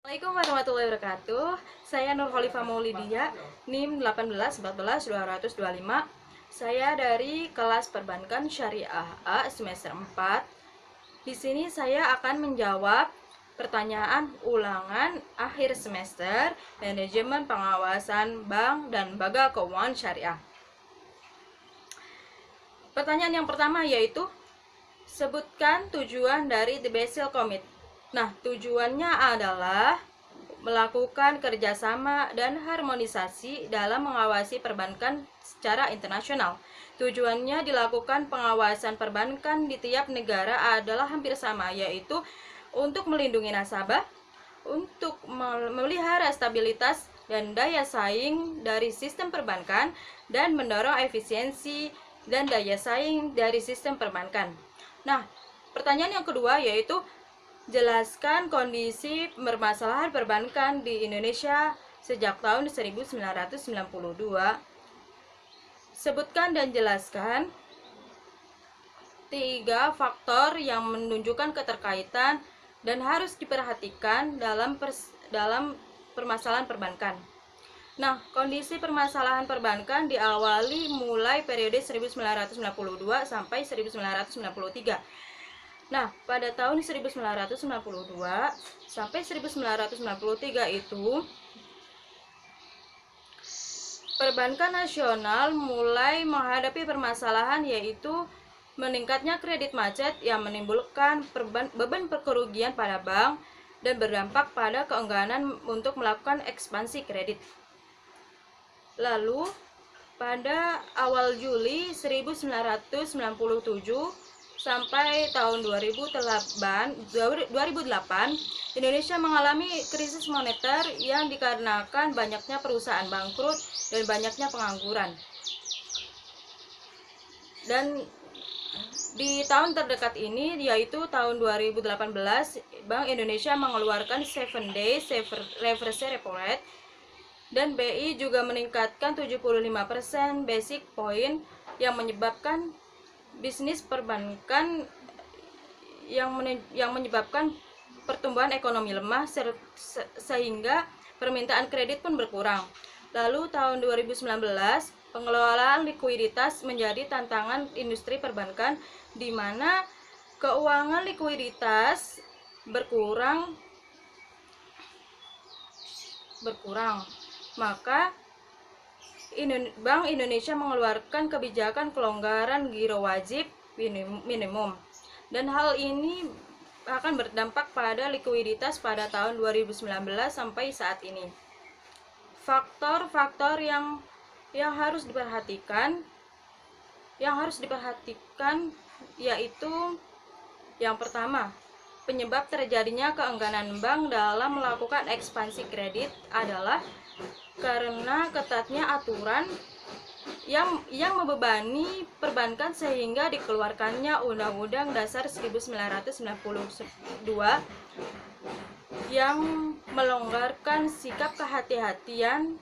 Assalamualaikum warahmatullahi wabarakatuh. Saya Nur Khalifah Maulidia, NIM 18 14 225. Saya dari kelas Perbankan Syariah A semester 4. Di sini saya akan menjawab pertanyaan ulangan akhir semester Manajemen Pengawasan Bank dan Lembaga Keuangan Syariah. Pertanyaan yang pertama yaitu sebutkan tujuan dari The Basel Committee. Nah, tujuannya adalah melakukan kerjasama dan harmonisasi dalam mengawasi perbankan secara internasional. Tujuannya dilakukan pengawasan perbankan di tiap negara adalah hampir sama, yaitu untuk melindungi nasabah, untuk memelihara stabilitas dan daya saing dari sistem perbankan, dan mendorong efisiensi dan daya saing dari sistem perbankan. Nah, pertanyaan yang kedua yaitu jelaskan kondisi permasalahan perbankan di Indonesia sejak tahun 1992. Sebutkan dan jelaskan 3 faktor yang menunjukkan keterkaitan dan harus diperhatikan dalam permasalahan perbankan. Nah, kondisi permasalahan perbankan diawali mulai periode 1992 sampai 1993. Nah, pada tahun 1992 sampai 1993 itu perbankan nasional mulai menghadapi permasalahan yaitu meningkatnya kredit macet yang menimbulkan beban kerugian pada bank dan berdampak pada keengganan untuk melakukan ekspansi kredit. Lalu, pada awal Juli 1997 sampai tahun 2008, Indonesia mengalami krisis moneter yang dikarenakan banyaknya perusahaan bangkrut dan banyaknya pengangguran. Dan di tahun terdekat ini, yaitu tahun 2018, Bank Indonesia mengeluarkan 7 days reverse repo rate, dan BI juga meningkatkan 75% basic point yang menyebabkan bisnis perbankan yang menyebabkan pertumbuhan ekonomi lemah sehingga permintaan kredit pun berkurang. Lalu tahun 2019 pengelolaan likuiditas menjadi tantangan industri perbankan di mana keuangan likuiditas berkurang. Maka Bank Indonesia mengeluarkan kebijakan kelonggaran giro wajib minimum, dan hal ini akan berdampak pada likuiditas pada tahun 2019 sampai saat ini. Faktor-faktor yang harus diperhatikan yaitu yang pertama, penyebab terjadinya keengganan bank dalam melakukan ekspansi kredit adalah karena ketatnya aturan yang membebani perbankan sehingga dikeluarkannya Undang-Undang Dasar 1992 yang melonggarkan sikap kehati-hatian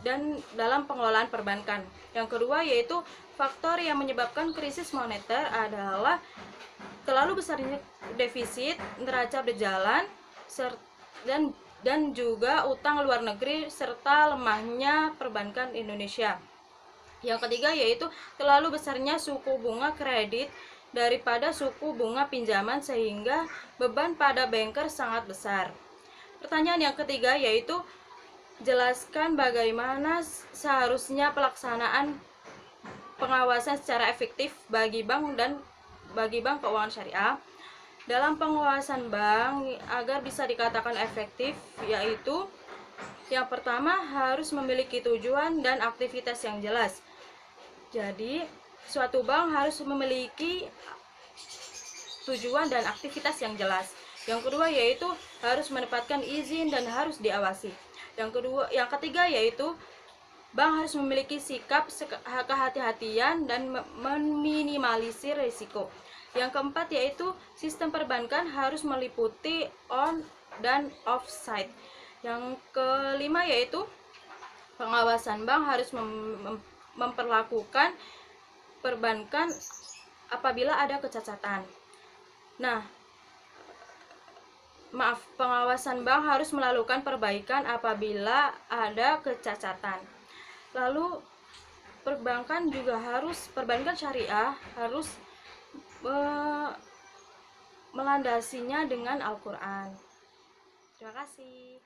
dan dalam pengelolaan perbankan. Yang kedua yaitu faktor yang menyebabkan krisis moneter adalah terlalu besarnya defisit neraca berjalan dan juga utang luar negeri serta lemahnya perbankan Indonesia. Yang ketiga yaitu terlalu besarnya suku bunga kredit daripada suku bunga pinjaman sehingga beban pada banker sangat besar. Pertanyaan yang ketiga yaitu jelaskan bagaimana seharusnya pelaksanaan pengawasan secara efektif bagi bank keuangan syariah. Dalam pengawasan bank agar bisa dikatakan efektif yaitu yang pertama harus memiliki tujuan dan aktivitas yang jelas. Jadi suatu bank harus memiliki tujuan dan aktivitas yang jelas. Yang kedua yaitu harus mendapatkan izin dan harus diawasi. Yang ketiga yaitu bank harus memiliki sikap kehati-hatian dan meminimalisir risiko. Yang keempat yaitu sistem perbankan harus meliputi on dan off site. Yang kelima yaitu pengawasan bank harus memperlakukan perbankan apabila ada kecacatan. Nah, pengawasan bank harus melakukan perbaikan apabila ada kecacatan. Lalu perbankan syariah harus melandasinya dengan Al-Quran. Terima kasih.